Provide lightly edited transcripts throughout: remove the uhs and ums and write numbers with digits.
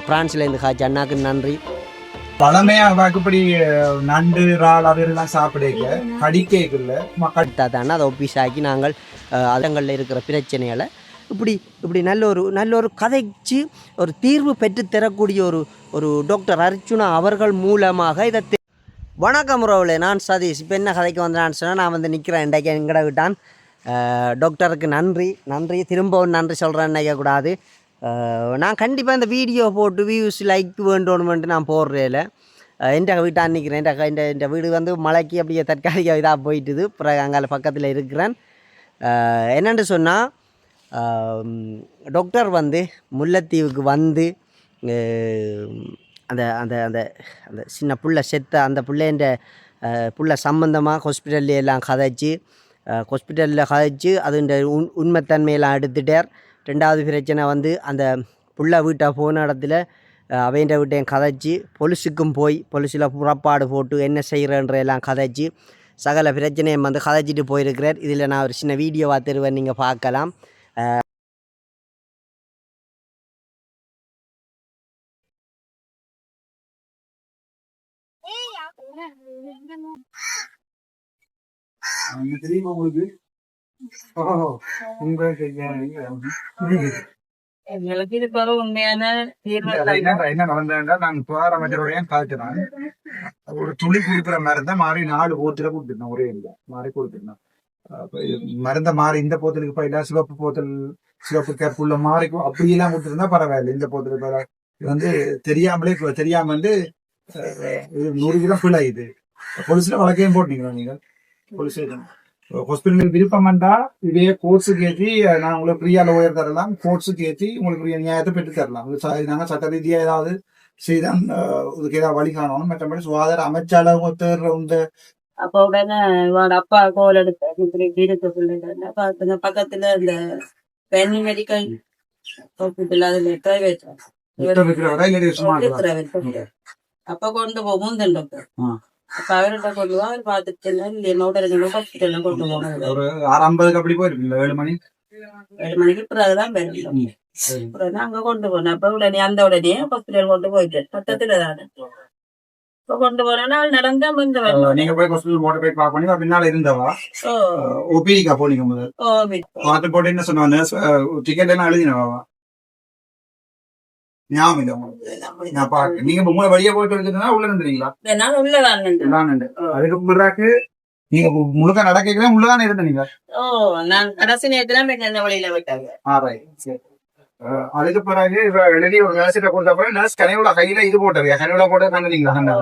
பிரான்ஸ்ல இருந்து காய்ச்சி அண்ணாக்கு நன்றி. பழமையா வாக்குப்படி நண்டு இறால் அதெல்லாம் சாப்பிட கடிக்கல மக்கள் அதை ஒப்பிசாக்கி நாங்கள் அதங்களில் இருக்கிற பிரச்சனைகளை இப்படி நல்ல ஒரு கதைச்சு ஒரு தீர்வு பெற்று தரக்கூடிய ஒரு டாக்டர் அர்ச்சுனா அவர்கள் மூலமாக இதை. வணக்கம் உறவுகளே, நான் சதீஷ். இப்போ என்ன கதைக்கு வந்தேன்னு சொன்னால், நான் வந்து நிற்கிறேன் இன்றைக்கு எங்கட விட்டான். டாக்டருக்கு நன்றி திரும்பவும் நன்றி சொல்கிறேன் நினைக்கக்கூடாது. நான் கண்டிப்பாக இந்த வீடியோ போட்டு வியூஸ் லைக் வேண்டணுமென்ட்டு நான் போடுறேன். எந்த வீட்டான் நிற்கிறேன். இந்த வீடு வந்து மலைக்கு அப்படியே தற்காலிக இதாக போயிட்டுது. அப்புறம் அங்கே பக்கத்தில் இருக்கிறேன். என்னென்னு சொன்னால், டாக்டர் வந்து முல்லைத்தீவுக்கு வந்து அந்த அந்த அந்த அந்த சின்ன புள்ள செத்த அந்த புள்ளேன்ற புள்ள சம்பந்தமாக ஹாஸ்பிட்டல்ல எல்லாம் ஹாஸ்பிட்டலில் கதைச்சு அதுன்ற உண்மைத்தன்மையெல்லாம் எடுத்துட்டார். ரெண்டாவது பிரச்சனை வந்து அந்த புள்ள வீட்டை போன இடத்துல அவைன்ற வீட்டையும் கதைச்சி பொலிஸுக்கும் போய் பொலிஸில் புறப்பாடு போட்டு என்ன செய்கிறன்றெல்லாம் கதைச்சி சகல பிரச்சனையும் வந்து கதைச்சிட்டு போயிருக்கிறார். இதில் நான் ஒரு சின்ன வீடியோவாக தருவேன், நீங்கள் பார்க்கலாம். தெரியுமா உங்களுக்கு? எங்களுக்கு இது போல உண்மையான என்ன நடந்தா நாங்க புகார் அமைச்சருடைய காய்ச்சினாங்க. ஒரு துளி குடிக்கிற மருந்த மாறி 4 போத்துல கொடுத்துருந்தோம். ஒரே இல்லை மாறி கொடுத்துருந்தோம். மருந்த மாறி இந்த போத்தலுக்கு பயில சிவப்பு போத்தல் சிவப்பு கேப்புள்ள மாறிக்கும் அப்படியெல்லாம் கொடுத்துருந்தா பரவாயில்ல. இந்த போத்தலுக்கு வந்து தெரியாம வந்து 100 கிலோ ஃபுல் ஆயிடுது. போலீஸ்ல வழக்கையும் போட்டீங்களா நீங்க? போலீஸ் ஹாஸ்பிட்டலுக்கு விருப்பம்டா இதே கோர்ஸுக்கு ஏற்றி நான் உங்களுக்கு ஃப்ரீயால உயர் தரலாம். கோர்ஸுக்கு ஏற்றி உங்களுக்கு நியாயத்தை பெற்று தரலாம். நாங்கள் சட்ட ரீதியாக ஏதாவது செய்தான் இதுக்கு ஏதாவது வழி காணணும். மற்றபடி சுகாதார அமைச்சாளர் இந்த அப்ப உடனே அப்பா கோல் எடுத்து பக்கத்துல இந்த பெண்ணி மெடிக்கல் ஹாஸ்பிட்டல் அதுல பிரைவேட் அப்ப கொண்டு போகும் டாக்டர். அப்ப அவர்கிட்ட கொண்டு போவோம். அவர் பார்த்துட்டு ஹாஸ்பிட்டல் கொண்டு போகணும். ஒரு 6:50 அப்படி போயிருக்கீங்களா? 7 மணிக்கு பிறகுதான் பெறணும். அங்க கொண்டு போனோம். அப்ப உடனே அந்த உடனே ஹாஸ்பிட்டல் கொண்டு போயிட்டு பக்கத்துல தானே இப்ப கொண்டு போனா நடந்தா வந்து நீங்க போய் ஹாஸ்பிட்டல் மோட்டர் போய் பார்க்க பண்ணி பின்னால இருந்தவா ஓபிடிக்கா போனீங்க முதல் பார்த்து போட்டு என்ன சொன்னாங்க? டிக்கெட் எல்லாம் எழுதினவா? ஞாபகம் இல்லை உங்களுக்கு? நான் பாக்க நீங்க மூணு வழியா போயிட்டு வந்துட்டா உள்ள இருந்தீங்களா? அதுக்கு பிறகு நீங்க முழுக்க நடக்கலாம் உள்ளதானே இருந்தீங்க? நான் கடைசி நேரத்துல வழியில விட்டாங்க. அதுக்கு பிறகு எழுதி ஒரு நர்ஸிட்ட கொடுத்த பிறகு நர்ஸ் கனையோட கையில இது போட்டாரு. கனையோட போட்டு தந்துட்டீங்களா?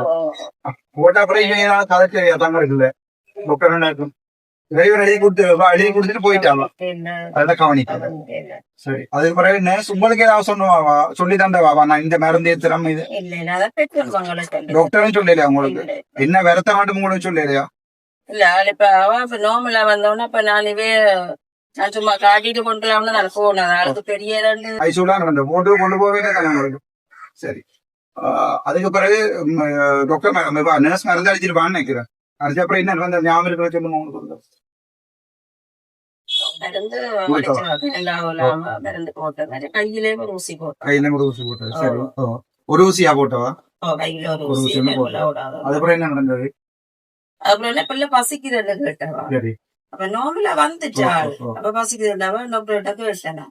போட்டா பிறகு இங்க ஏதாவது கதைச்சு தங்க இருக்குல்ல டாக்டர் டிரைவர் எழுதி கொடுத்துட்டு போயிட்டாங்க. அதான் கவனிக்க. சரி, அதுக்கு பிறகு நர்ஸ் உங்களுக்கு ஏதாவது சொன்னவாவா? சொல்லி தந்தவாவா நான் இந்த மருந்து ஏத்துறோம் இது டாக்டரும் சொல்லலையா உங்களுக்கு? என்ன விரத்த மாட்டும் உங்களுக்கு சொல்லலையா? இல்ல இப்ப அவன் நோமலா வந்தோன்னா இப்ப நாளைவே நான் சும்மா காட்டிட்டு கொண்டுலாம்னு நான் போனேன். அதுக்கு பெரிய ஐசூலா போட்டு கொண்டு போவே உங்களுக்கு. சரி, அதுக்கு பிறகு டாக்டர் நர்ஸ் மருந்து அடிச்சிருப்பான்னு நினைக்கிறேன். அதுக்கு அப்புறம் என்ன வந்து ஞாபகம் இருக்கிற சொல்லுங்க உங்களுக்கு. கையிலே ஒரு ஊசி போட்டது. சரி, ஒரு ஊசியா போட்டவா? அதுக்கப்புறம் என்ன நடந்தது? அப்புறம் என்ன பிள்ளை பசிக்கிறது கேட்டவா? அப்ப நோம்புல வந்துட்டா அப்ப பசிக்கிறதாவா டாக்டர்கிட்ட கேட்டேன்.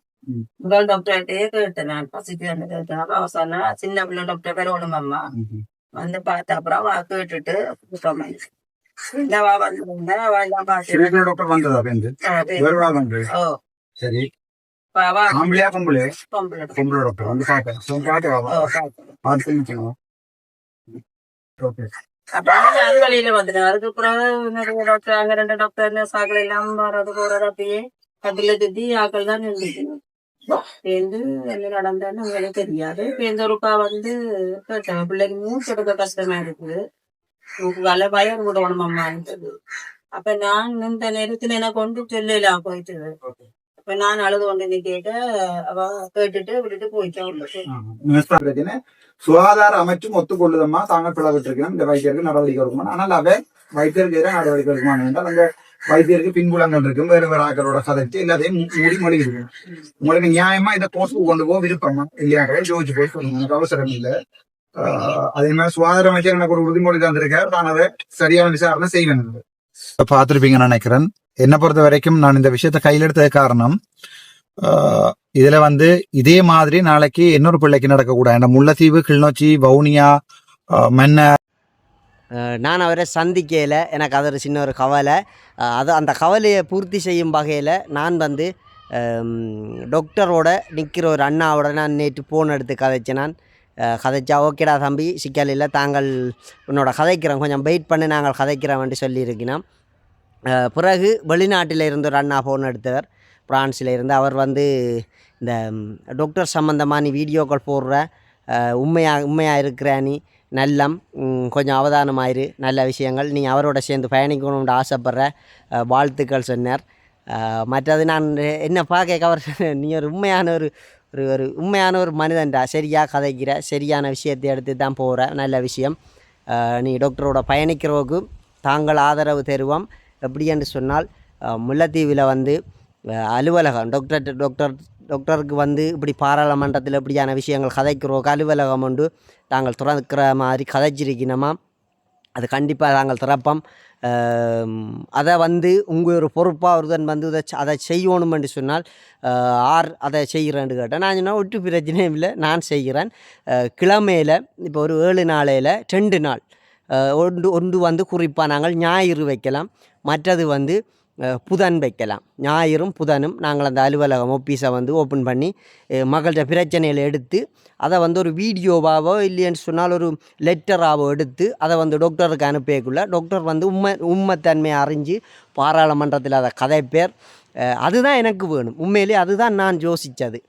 முதல் டாக்டர்கிட்டயே கேட்டேன் நான் பசிக்கிறேன்னு கேட்டேன். அப்ப அவசரம் சின்ன பிள்ளை டாக்டர் பேர் ஒண்ணுமாம்மா வந்து பார்த்த அப்புறம் கேட்டுட்டு சரி, ஆம்பளையா பொம்பளை? பொம்பளை டாக்டர் வந்து வழியில வந்துட்டேன். அதுக்கப்புறம் டாக்டர் அங்க 2 டாக்டர் சாக்கள் எல்லாம் வர்றது போறது அப்படியே கட்டில சுத்தி ஆக்கள் தான் இருந்துச்சு. சேர்ந்து என்ன நடந்தான்னு உங்களுக்கு தெரியாது. எந்த ஒருக்கா வந்து கேட்டேன் பிள்ளைக்கு மூச்சு எடுக்க கஷ்டமா இருக்குது, உங்களை பயம் கூட உடம்பம்மா. அப்ப நான் இந்த நேரத்துல எனக்கு கொண்டு சொல்லலாம் போயிட்டு. அப்ப நான் அழுது கொண்டு கேட்ட அவ கேட்டுட்டு விட்டுட்டு போயிட்டேன். சுகாதார அமைச்சும் ஒத்துக்கொள்ளுதம்மா தாங்கள் பிளவிட்டிருக்கேன் இந்த வைத்தியருக்கு நடவடிக்கை இருக்குமா? ஆனால் அவை வைத்தியருக்கு எதிராக நடவடிக்கை இருக்குமா என்றால் அங்க வைத்தியருக்கு பின்புலங்கள் இருக்கும், வேறு வேறு ஆக்களோட கதைச்சு எல்லாத்தையும் மூடி மொழிகிருக்கு. உங்களுக்கு நியாயமா இதை கோர்ஸுக்கு கொண்டு போக விருப்பமா இல்லையாவே ஜோதிச்சு போய் சொல்லுங்க, எனக்கு அவசரம் இல்லை. அதே மாதிரி சுகாதார அமைச்சர் எனக்கு ஒரு உறுதிமொழி தந்திருக்காரு, நான் அதை சரியான விசாரணை செய்வேன். பார்த்துருப்பீங்கன்னு நினைக்கிறேன். என்னை பொறுத்த வரைக்கும் நான் இந்த விஷயத்த கையில் எடுத்தது காரணம், இதுல இதே மாதிரி நாளைக்கு இன்னொரு பிள்ளைக்கு நடக்கக்கூடாது. முல்லைத்தீவு, கிளிநொச்சி, வவுனியா, மன்னர் நான் அவரை சந்திக்கையில் எனக்கு அது ஒரு சின்ன ஒரு கவலை. அந்த கவலையை பூர்த்தி செய்யும் வகையில் நான் டாக்டரோட நிற்கிற ஒரு அண்ணாவோட நான் நேற்று ஃபோன் எடுத்து கதைச்சேன். நான் கதைச்சா ஓகேடா தம்பி சிக்கல் இல்லை, தாங்கள் உன்னோட கதைக்கிறோம், கொஞ்சம் வெயிட் பண்ணி நாங்கள் கதைக்கிறோம்னு சொல்லியிருக்கிறோம். பிறகு வெளிநாட்டில் இருந்து ஒரு அண்ணா ஃபோன் எடுத்தவர், பிரான்ஸில் இருந்து. அவர் இந்த டாக்டர் சம்மந்தமாக நீ வீடியோக்கள் போடுற, உண்மையாக இருக்கிற நீ நல்லம், கொஞ்சம் அவதானமாயிரு, நல்ல விஷயங்கள், நீ அவரோட சேர்ந்து பயணிக்கணும்னு ஆசைப்படுற, வாழ்த்துக்கள் சொன்னார். மற்றது நான் என்ன பார்க்க அவர் நீ ஒரு உண்மையான ஒரு உண்மையான ஒரு மனிதன்டா, சரியாக கதைக்கிற, சரியான விஷயத்தை எடுத்து தான் போகிற, நல்ல விஷயம். நீ டாக்டரோட பயணிக்கிறவருக்கு தாங்கள் ஆதரவு தருவோம். எப்படி என்று சொன்னால் முல்லைத்தீவில் அலுவலகம் டாக்டருக்கு இப்படி பாராளுமன்றத்தில் இப்படியான விஷயங்கள் கதைக்கிறோக்கு அலுவலகம் உண்டு, தாங்கள் திறக்கிற மாதிரி கதைச்சிருக்கணுமா, அது கண்டிப்பாக தாங்கள் திறப்போம். அதை உங்கள் ஒரு பொறுப்பாக ஒருதன் அதை செய்யணும் என்று சொன்னால் அதை செய்கிறேன்னு கேட்டேன். நான் சொன்னால் ஒட்டு பிரச்சனையும் இல்லை, நான் செய்கிறேன். கிழமையில் இப்போ ஒரு 7 நாளையில் 2 நாள் ஒன்று குறிப்பாக நாங்கள் ஞாயிறு வைக்கலாம், மற்றது புதன் வைக்கலாம். ஞாயிறும் புதனும் நாங்கள் அந்த அலுவலகம் ஆஃபீஸை ஓப்பன் பண்ணி மக்கள்கிட்ட பிரச்சனையில் எடுத்து அதை ஒரு வீடியோவாவோ இல்லைன்னு சொன்னால் ஒரு லெட்டராகவோ எடுத்து அதை டாக்டருக்கு அனுப்பியக்குள்ள டாக்டர் உண்மைத்தன்மையை அறிஞ்சு பாராளுமன்றத்தில் அதை கதைப்பேர். அதுதான் எனக்கு வேணும், உண்மையிலே அதுதான் நான் யோசித்தது.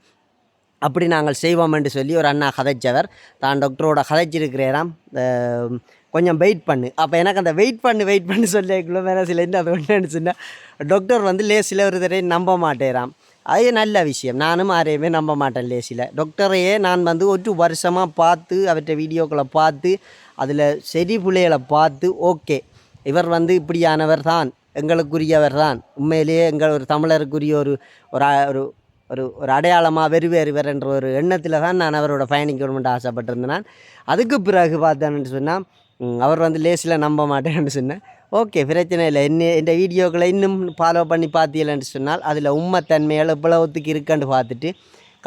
அப்படி நாங்கள் செய்வோம் என்று சொல்லி ஒரு அண்ணா கதைச்சவர் தான் டாக்டரோட கதைச்சிருக்கிறேராம், கொஞ்சம் வெயிட் பண்ணு. அப்போ எனக்கு அந்த வெயிட் பண்ணு சொல்லிக்குள்ள மனசில் என்ன அது ஒன்றுன்னு சொன்னால், டாக்டர் லேசில் ஒரு தடவை நம்ப மாட்டேறாம். அது நல்ல விஷயம், நானும் யாரையுமே நம்ப மாட்டேன் லேசில். டாக்டரையே நான் 1 வருஷமாக பார்த்து அவற்றை வீடியோக்களை பார்த்து அதில் சரி பிள்ளைகளை பார்த்து ஓகே இவர் இப்படியானவர் தான், எங்களுக்குரியவர் தான், உண்மையிலேயே எங்கள் ஒரு தமிழருக்குரிய ஒரு ஒரு அடையாளமாக வெறுவேறுவர் என்ற ஒரு எண்ணத்தில் தான் நான் அவரோட பயணிக்கணும்னு ஆசைப்பட்டிருந்தேன். நான் அதுக்கு பிறகு பார்த்தேன்னு சொன்னால் அவர் லேசில் நம்ப மாட்டேன்னு சொன்னேன். ஓகே பிரச்சனை இல்லை, இந்த வீடியோக்களை இன்னும் ஃபாலோ பண்ணி பார்த்தீங்கன்னு சொன்னால் அதில் உண்மைத்தன்மைகள் எவ்வளவுத்துக்கு இருக்குன்னு பார்த்துட்டு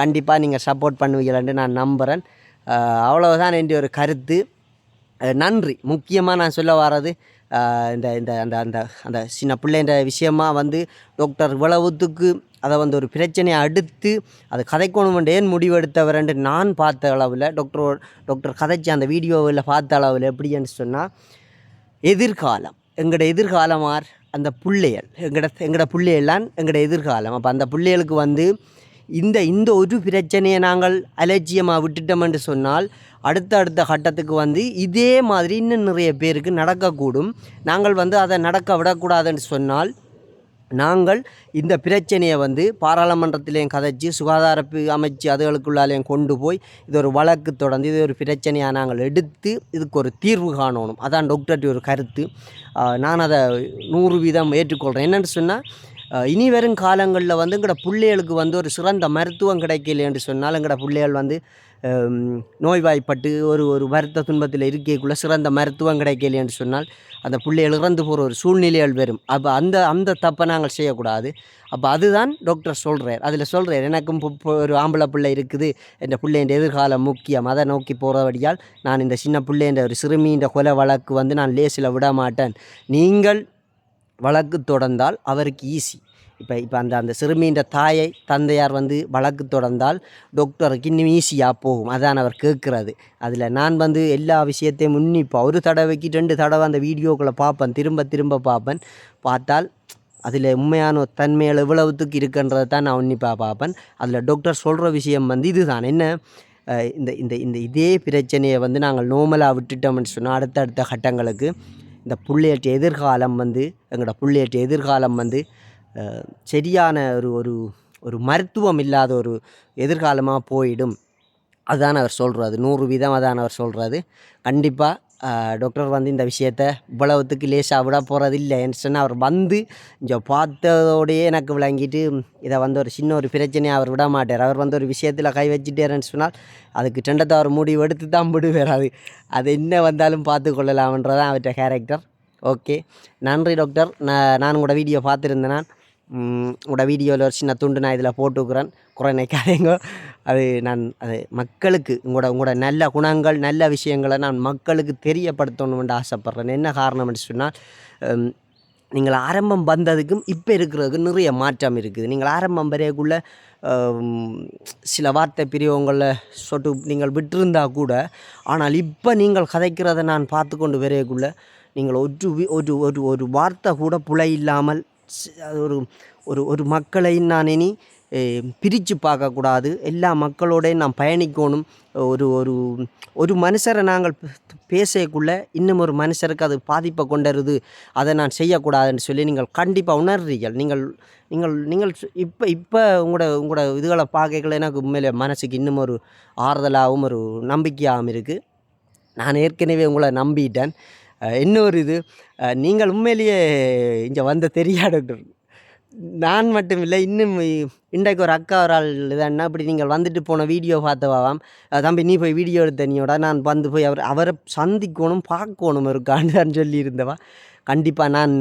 கண்டிப்பாக நீங்கள் சப்போர்ட் பண்ணுவீங்களான்னு நான் நம்புகிறேன். அவ்வளவுதான் என்ற ஒரு கருத்து. நன்றி. முக்கியமாக நான் சொல்ல வர்றது இந்த இந்த அந்த அந்த அந்த சின்ன பிள்ளைன்ற விஷயமாக டாக்டர் இவ்வளவுத்துக்கு அதை ஒரு பிரச்சனையை அடுத்து அது கதைக்கணுமென்று ஏன் முடிவெடுத்தவரென்று நான் பார்த்த அளவில் டாக்டர் கதைச்சி அந்த வீடியோவில் பார்த்த அளவில் எப்படின்னு சொன்னால் எதிர்காலம் எங்களோட எதிர்காலமார் அந்த பிள்ளைகள் எங்களோட பிள்ளைகள்லாம் எங்களோட எதிர்காலம். அப்போ அந்த பிள்ளைகளுக்கு இந்த ஒரு பிரச்சனையை நாங்கள் அலட்சியமாக விட்டுட்டோம் என்று சொன்னால் அடுத்த கட்டத்துக்கு இதே மாதிரி இன்னும் நிறைய பேருக்கு நடக்கக்கூடும். நாங்கள் அதை நடக்க விடக்கூடாதுன்னு சொன்னால் நாங்கள் இந்த பிரச்சனையை பாராளுமன்றத்திலேயும் கதைச்சி சுகாதார அமைச்சு அதுகளுக்குள்ளாலேயும் கொண்டு போய் இது ஒரு வழக்கு தொடர்ந்து இது ஒரு பிரச்சனையாக நாங்கள் எடுத்து இதுக்கு ஒரு தீர்வு காணணும். அதான் டாக்டர்கிட்ட ஒரு கருத்து. நான் அதை 100% ஏற்றுக்கொள்கிறேன். என்னென்னு சொன்னால் இனி வரும் காலங்களில் எங்களோட பிள்ளைகளுக்கு ஒரு சிறந்த மருத்துவம் கிடைக்கல என்று சொன்னால் எங்களோட பிள்ளைகள் நோய்வாய்ப்பட்டு ஒரு வருத்த துன்பத்தில் இருக்கைக்குள்ளே சிறந்த மருத்துவம் கிடைக்கல என்று சொன்னால் அந்த பிள்ளைகள் இறந்து போகிற ஒரு சூழ்நிலைகள் வரும். அப்போ அந்த தப்பை நாங்கள் செய்யக்கூடாது. அப்போ அதுதான் டாக்டர் சொல்கிறார். அதில் சொல்கிறார், எனக்கும் ஒரு ஆம்பளை பிள்ளை இருக்குது, என் பிள்ளைன்ற எதிர்காலம் முக்கியம், அதை நோக்கி போகிறபடியால் நான் இந்த சின்ன பிள்ளைன்ற ஒரு சிறுமின்ற கொலை வழக்கு நான் லேசில் விட மாட்டேன். நீங்கள் வழக்கு தொடர்ந்தால் அவருக்கு ஈஸி. இப்போ அந்த சிறுமியின் தாயை தந்தையார் வழக்கு தொடர்ந்தால் டாக்டருக்கு இன்னும் ஈஸியாக போகும். அதான் அவர் கேட்குறது. அதில் நான் எல்லா விஷயத்தையும் உன்னிப்பாக ஒரு தடவைக்கு 2 தடவை அந்த வீடியோக்களை பார்ப்பேன், திரும்ப பார்ப்பேன். பார்த்தால் அதில் உண்மையான தன்மைகள் எவ்வளவுத்துக்கு இருக்குன்றதை தான் நான் உன்னிப்பாக பார்ப்பேன். அதில் டாக்டர் சொல்கிற விஷயம் இதுதான், என்ன இந்த இதே பிரச்சனையை நாங்கள் நோமலாக விட்டுட்டோம்னு சொன்னால் அடுத்த கட்டங்களுக்கு இந்த பிள்ளையற்ற எதிர்காலம் எங்களோட பிள்ளையற்ற எதிர்காலம் சரியான ஒரு மருத்துவம் இல்லாத ஒரு எதிர்காலமாக போயிடும். அதுதான் அவர் சொல்கிறது. 100% அதான் அவர் சொல்கிறது. கண்டிப்பாக டாக்டர் வந்து இந்த விஷயத்தை இவ்வளவுத்துக்கு லேசாக விட போகிறதில்லை என்று சொன்னால் அவர் வந்து இங்கே பார்த்ததோடையே எனக்கு விளங்கிட்டு இதை வந்து ஒரு சின்ன ஒரு பிரச்சனையை அவர் விட மாட்டார். அவர் வந்து ஒரு விஷயத்தில் கை வச்சுட்டாருன்னு சொன்னால் அதுக்கு டெண்டத்தை அவர் முடிவு எடுத்து தான் விடுவார். அது என்ன வந்தாலும் பார்த்து கொள்ளலாம்ன்றதான் அவர்கிட்ட கேரக்டர். ஓகே, நன்றி டாக்டர். நான் உங்களோட வீடியோ பார்த்துருந்தேன். நான் உங்களோட வீடியோவில் ஒரு சின்ன துண்டு நான் இதில் போட்டுக்கிறேன், குறை நினைக்காதீங்க. அது மக்களுக்கு உங்களோட நல்ல குணங்கள் நல்ல விஷயங்களை நான் மக்களுக்கு தெரியப்படுத்தணும்னு ஆசைப்பட்றேன். என்ன காரணம்னு சொன்னால் நீங்கள் ஆரம்பம் வந்ததுக்கும் இப்போ இருக்கிறதுக்கு நிறைய மாற்றம் இருக்குது. நீங்கள் ஆரம்பம் வரையக்குள்ளே சில வார்த்தை பிரிவுங்களில் சொட்டு நீங்கள் விட்டிருந்தால் கூட, ஆனால் இப்போ நீங்கள் கதைக்கிறத நான் பார்த்து கொண்டு வரையக்குள்ளே நீங்கள் ஒரு வார்த்தை கூட புலை இல்லாமல் ஒரு ஒரு ஒரு மக்களை நான் இனி பிரித்து பார்க்கக்கூடாது. எல்லா மக்களோடையும் நான் பயணிக்கணும். ஒரு ஒரு ஒரு மனுஷரை நாங்கள் பேசக்குள்ளே இன்னும் ஒரு மனுஷருக்கு அது பாதிப்பை கொண்டுருது, அதை நான் செய்யக்கூடாதுன்னு சொல்லி நீங்கள் கண்டிப்பாக உணர்றீர்கள். நீங்கள் நீங்கள் நீங்கள் இப்போ உங்களோட இதுகளை பார்க்கல எனக்கு உண்மையிலே மனசுக்கு இன்னும் ஒரு ஆறுதலாகவும் ஒரு நம்பிக்கையாகவும் இருக்குது. நான் ஏற்கனவே உங்களை நம்பிட்டேன். இன்னொரு இது, நீங்கள் உண்மையிலேயே இங்கே வந்த தெரியாத டாக்டர். நான் மட்டும் இல்லை, இன்னும் இன்றைக்கு ஒரு அக்கா ஒரு ஆள் இதான்னா அப்படி நீங்கள் வந்துட்டு போன வீடியோ பார்த்தவாம், தம்பி நீ போய் வீடியோ எடுத்த நீயோட நான் வந்து போய் அவரை சந்திக்கணும் பார்க்கணும் இருக்கான்னு சொல்லியிருந்தவா. கண்டிப்பாக நான்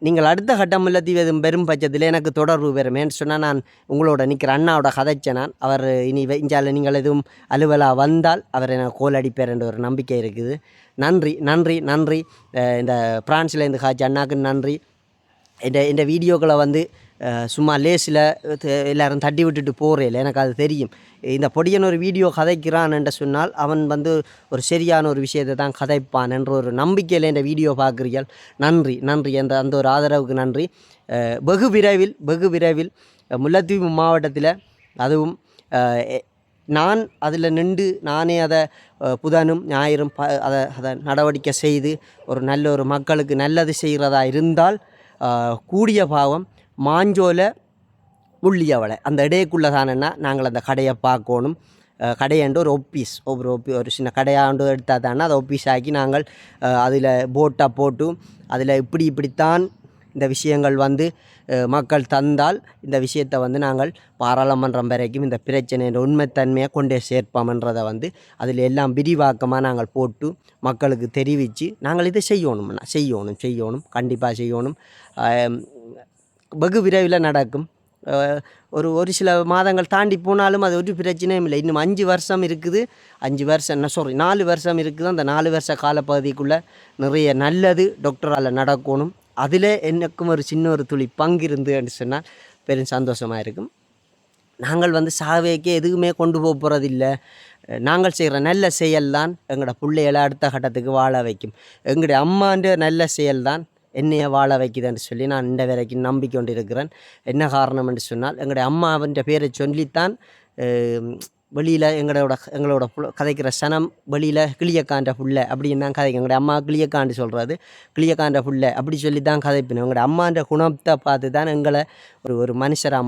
நீங்கள் அடுத்த கட்டம் இல்லத்தி பெரும் பட்சத்தில் எனக்கு தொடர்பு பெறுமேன்னு சொன்னால் நான் உங்களோட நிற்கிற அண்ணாவோட கதைச்சேன். நான் அவர் இனி இஞ்சால நீங்கள் எதுவும் அலுவலாக வந்தால் அவர் எனக்கு கோல் அடிப்பார் என்ற ஒரு நம்பிக்கை இருக்குது. நன்றி நன்றி நன்றி. இந்த பிரான்ஸ்லேருந்து காய்ச்சி அண்ணாக்கு நன்றி. இந்த வீடியோக்களை வந்து சும்மா லேஸில் எல்லோரும் தட்டி விட்டுட்டு போகிறேன், எனக்கு அது தெரியும். இந்த பொடியன் ஒரு வீடியோ கதைக்கிறான் என்று சொன்னால் அவன் வந்து ஒரு சரியான ஒரு விஷயத்தை தான் கதைப்பான் என்ற ஒரு நம்பிக்கையில் இந்த வீடியோ பார்க்குறீர்கள். நன்றி நன்றி. அந்த ஒரு ஆதரவுக்கு நன்றி. வெகு விரைவில் முல்லைத்தீவு மாவட்டத்தில் அதுவும் நான் அதில் நின்று நானே அதை புதனும் ஞாயிறும் அதை நடவடிக்கை செய்து ஒரு நல்ல ஒரு மக்களுக்கு நல்லது செய்கிறதா இருந்தால் கூடிய பாவம் மாஞ்சோலை முள்ளியவளை அந்த இடையக்குள்ளே தானேன்னா நாங்கள் அந்த கடையை பார்க்கணும். கடையாண்டு ஒரு ஒப்பீஸ் ஒரு சின்ன கடையாண்டு எடுத்தால் தானே அதை ஒப்பீஸ் ஆக்கி நாங்கள் அதில் போட்டாக போட்டு அதில் இப்படித்தான் இந்த விஷயங்கள் வந்து மக்கள் தந்தால் இந்த விஷயத்தை வந்து நாங்கள் பாராளுமன்றம் வரைக்கும் இந்த பிரச்சனையின் உண்மைத்தன்மையை கொண்டே சேர்ப்போம்ன்றதை வந்து அதில் எல்லாம் விரிவாக்கமாக நாங்கள் போட்டு மக்களுக்கு தெரிவித்து நாங்கள் இதை செய்யணும் கண்டிப்பாக செய்யணும். வெகு விரைவில் நடக்கும். ஒரு சில மாதங்கள் தாண்டி போனாலும் அது ஒரு பிரச்சனையும் இல்லை. இன்னும் 5 வருஷம் இருக்குது. 4 வருஷம் இருக்குது. அந்த 4 வருஷ காலப்பகுதிக்குள்ளே நிறைய நல்லது டாக்டரால் நடக்கணும். அதில் எனக்கும் ஒரு சின்ன ஒரு துளி பங்கு இருந்துன்னு சொன்னால் பெரும் சந்தோஷமாக இருக்கும். நாங்கள் வந்து சாவேக்கே எதுவுமே கொண்டு போகிறதில்லை. நாங்கள் செய்கிற நல்ல செயல்தான் எங்களோட பிள்ளைகளை அடுத்த கட்டத்துக்கு வாழ வைக்கும். எங்களுடைய அம்மான்ற நல்ல செயல்தான் என்னையை வாழ வைக்குதுன்னு சொல்லி நான் இந்த வரைக்கும் நம்பிக்கை கொண்டு இருக்கிறேன். என்ன காரணம் என்று சொன்னால் எங்களுடைய அம்மாவன்ற பேரை சொல்லித்தான் வெளியில் எங்களோட கதைக்கிற சனம் வெளியில் கிளியக்காண்ட புள்ளை அப்படின்னு தான் கதைக்கும். எங்களுடைய அம்மா கிளியக்காண்டு சொல்கிறது, கிளியக்காண்ட புள்ளை அப்படி சொல்லி தான் கதைப்பினோம். எங்களுடைய அம்மான்ற குணத்தை பார்த்து தான் எங்களை ஒரு மனுஷராக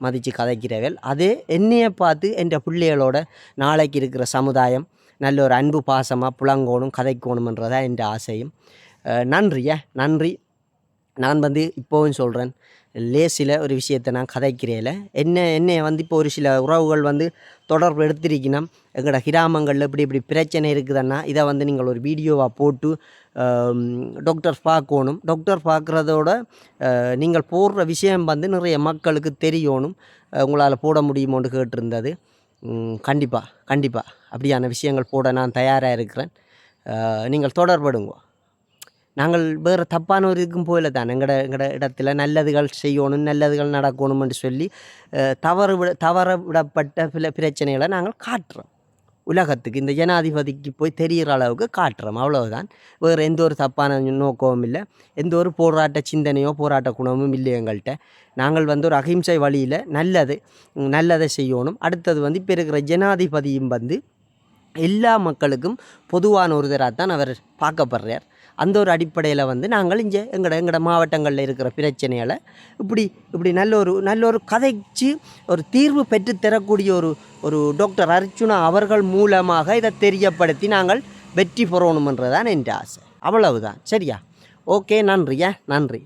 மதித்து கதைக்கிறவர்கள். அதே என்னையை பார்த்து என் பிள்ளைகளோட நாளைக்கு இருக்கிற சமுதாயம் நல்ல ஒரு அன்பு பாசமாக புலங்கோணும் கதைக்கணுமன்றதான் என் ஆசையும். நன்றி. நான் வந்து இப்போவும் சொல்கிறேன், லேசில் ஒரு விஷயத்தை நான் கதைக்கிறேன். என்னை வந்து இப்போ ஒரு சில உறவுகள் வந்து தொடர்பு எடுத்திருக்கணும். எங்களோட கிராமங்களில் இப்படி பிரச்சனை இருக்குதுன்னா இதை வந்து நீங்கள் ஒரு வீடியோவாக போட்டு டாக்டர் பார்க்கணும். டாக்டர் பார்க்குறதோட நீங்கள் போடுற விஷயம் வந்து நிறைய மக்களுக்கு தெரியணும். உங்களால் போட முடியுமோன்னு கேட்டிருந்தது. கண்டிப்பாக அப்படியான விஷயங்கள் போட நான் தயாராக இருக்கிறேன். நீங்கள் தொடர்படுங்க. நாங்கள் வேறு தப்பான ஒரு இதுக்கும் போயில தான் எங்களோட இடத்துல நல்லதுகள் செய்யணும், நல்லதுகள் நடக்கணும்னு சொல்லி தவற விடப்பட்ட பிரச்சனைகளை நாங்கள் காட்டுறோம் உலகத்துக்கு. இந்த ஜனாதிபதிக்கு போய் தெரிகிற அளவுக்கு காட்டுறோம், அவ்வளவுதான். வேறு எந்த ஒரு தப்பான நோக்கமும் இல்லை, எந்த ஒரு போராட்ட சிந்தனையோ போராட்ட குணமும் இல்லை எங்கள்கிட்ட. நாங்கள் வந்து ஒரு அகிம்சை வழியில் நல்லதை செய்யணும். அடுத்தது வந்து இப்போ இருக்கிற ஜனாதிபதியும் வந்து எல்லா மக்களுக்கும் பொதுவான ஒருத்தராக தான் அவர் பார்க்கப்படுறார். அந்த ஒரு அடிப்படையில் வந்து நாங்கள் இங்கே எங்களோட மாவட்டங்களில் இருக்கிற பிரச்சனைகளை இப்படி நல்ல ஒரு கதைச்சு ஒரு தீர்வு பெற்று தரக்கூடிய ஒரு டாக்டர் அர்ச்சுனா அவர்கள் மூலமாக இதை தெரியப்படுத்தி நாங்கள் வெற்றி பெறணுமன்றதான் என் ஆசை. அவ்வளவுதான். சரியா? ஓகே, நன்றியா, நன்றி.